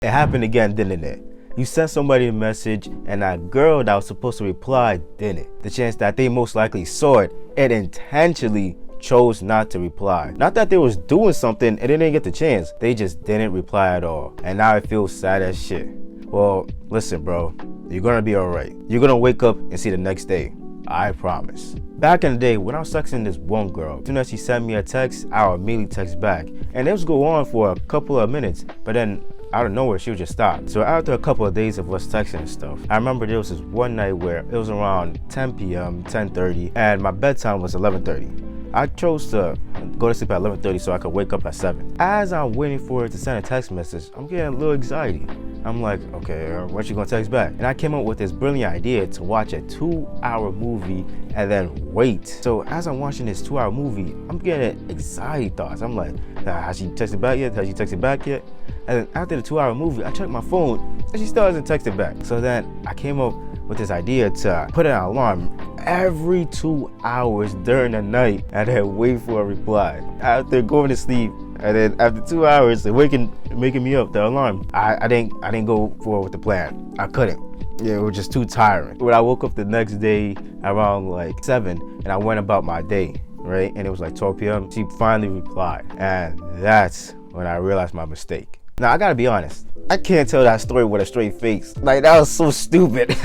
It happened again, didn't it? You sent somebody a message and that girl that was supposed to reply didn't. The chance that they most likely saw it and intentionally chose not to reply. Not that they was doing something and they didn't get the chance. They just didn't reply at all. And now I feel sad as shit. Well, listen, bro. You're gonna be alright. You're gonna wake up and see the next day. I promise. Back in the day, when I was texting this one girl, as soon as she sent me a text, I would immediately text back. And it was go on for a couple of minutes, but then out of nowhere, she would just stop. So after a couple of days of us texting and stuff, I remember there was this one night where it was around 10 p.m., 10:30, and my bedtime was 11:30. I chose to go to sleep at 11:30 so I could wake up at 7. As I'm waiting for her to send a text message, I'm getting a little anxiety. I'm like, okay, when's she gonna text back? And I came up with this brilliant idea to watch a 2-hour movie and then wait. So as I'm watching this 2-hour movie, I'm getting anxiety thoughts. I'm like, has she texted back yet? Has she texted back yet? And then after the 2-hour movie, I checked my phone and she still hasn't texted back. So then I came up with this idea to put an alarm every 2 hours during the night and then wait for a reply. After going to sleep, and then after 2 hours, making me up, the alarm, I didn't go forward with the plan. I couldn't. Yeah, it was just too tiring. When I woke up the next day around like 7 and I went about my day, right? And it was like 12 p.m. She finally replied. And that's when I realized my mistake. Now, I gotta be honest. I can't tell that story with a straight face. Like, that was so stupid.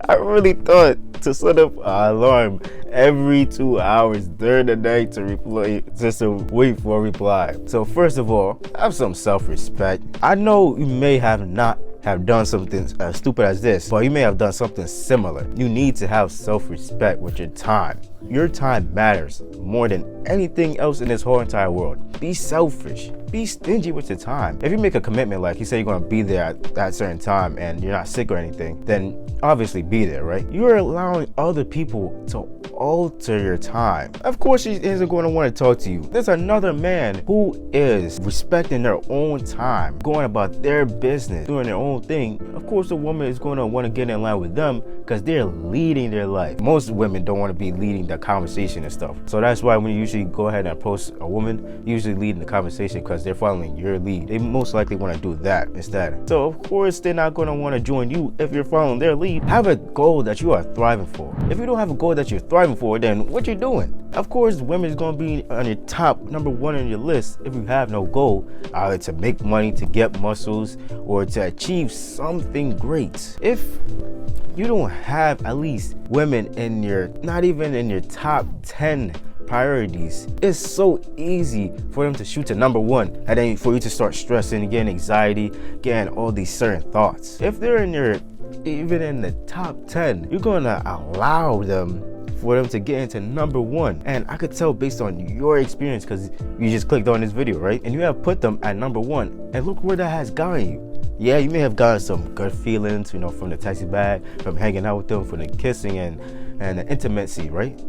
I really thought to set up an alarm every 2 hours during the night to reply, just to wait for a reply. So first of all, have some self-respect. I know you may not have done something as stupid as this, but you may have done something similar. You need to have self-respect with your time. Your time matters more than anything else in this whole entire world. Be selfish. Be stingy with your time. If you make a commitment, like you say you're gonna be there at that certain time and you're not sick or anything, then obviously be there, right? You're allowing other people to alter your time. Of course she isn't going to want to talk to you. There's another man who is respecting their own time, going about their business, doing their own thing. Of course the woman is going to want to get in line with them because they're leading their life. Most women don't want to be leading the conversation and stuff. So that's why when you usually go ahead and approach a woman, you usually lead in the conversation because they're following your lead. They most likely want to do that instead. So of course they're not going to want to join you if you're following their lead. Have a goal that you are thriving for. If you don't have a goal that you're thriving for, then what you doing? Of course, women is gonna be on your top number one on your list if you have no goal, either to make money, to get muscles, or to achieve something great. If you don't have at least women in your, not even in your top 10 priorities, it's so easy for them to shoot to number one and then for you to start stressing, getting anxiety, getting all these certain thoughts. If they're in your, even in the top 10, you're gonna allow them for them to get into number one. And I could tell based on your experience because you just clicked on this video, right? And you have put them at number one, and look where that has gotten you. Yeah, you may have gotten some good feelings, you know, from the taxi bag, from hanging out with them, from the kissing and the intimacy, right?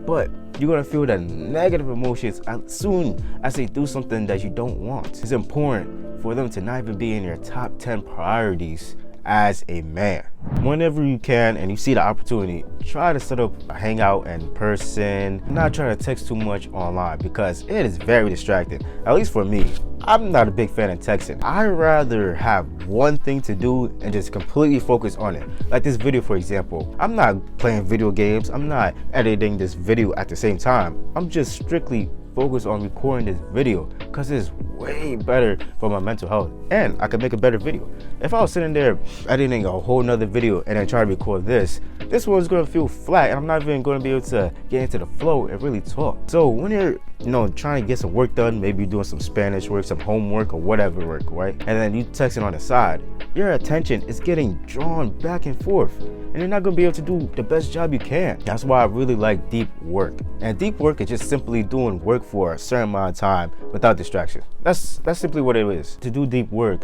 But you're gonna feel the negative emotions as soon as they do something that you don't want. It's important for them to not even be in your top 10 priorities as a man. Whenever you can and you see the opportunity, try to set up a hangout in person, not try to text too much online because it is very distracting. At least for me, I'm not a big fan of texting. I'd rather have one thing to do and just completely focus on it. Like this video, for example. I'm not playing video games. I'm not editing this video at the same time. I'm just strictly focused on recording this video because it's way better for my mental health and I could make a better video. If I was sitting there editing a whole nother video and then try to record this one's gonna feel flat and I'm not even gonna be able to get into the flow and really talk. So when you're, you know, trying to get some work done, maybe you're doing some Spanish work, some homework or whatever work, right? And then you texting on the side, your attention is getting drawn back and forth and you're not gonna be able to do the best job you can. That's why I really like deep work. And deep work is just simply doing work for a certain amount of time without distraction. That's simply what it is. To do deep work,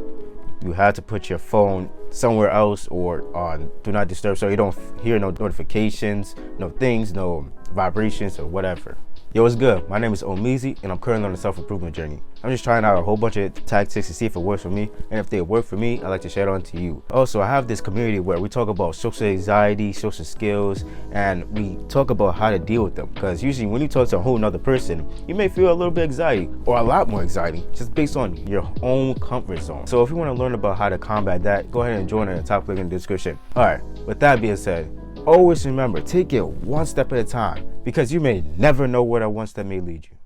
you have to put your phone somewhere else or on do not disturb so you don't hear no notifications, no things, no vibrations or whatever. Yo, what's good? My name is Omizi, and I'm currently on a self-improvement journey. I'm just trying out a whole bunch of tactics to see if it works for me, and if they work for me, I'd like to share it on to you. Also, I have this community where we talk about social anxiety, social skills, and we talk about how to deal with them. Because usually when you talk to a whole nother person, you may feel a little bit anxiety, or a lot more anxiety, just based on your own comfort zone. So if you want to learn about how to combat that, go ahead and join in the top link in the description. Alright, with that being said, always remember, take it one step at a time, because you may never know where that one step may lead you.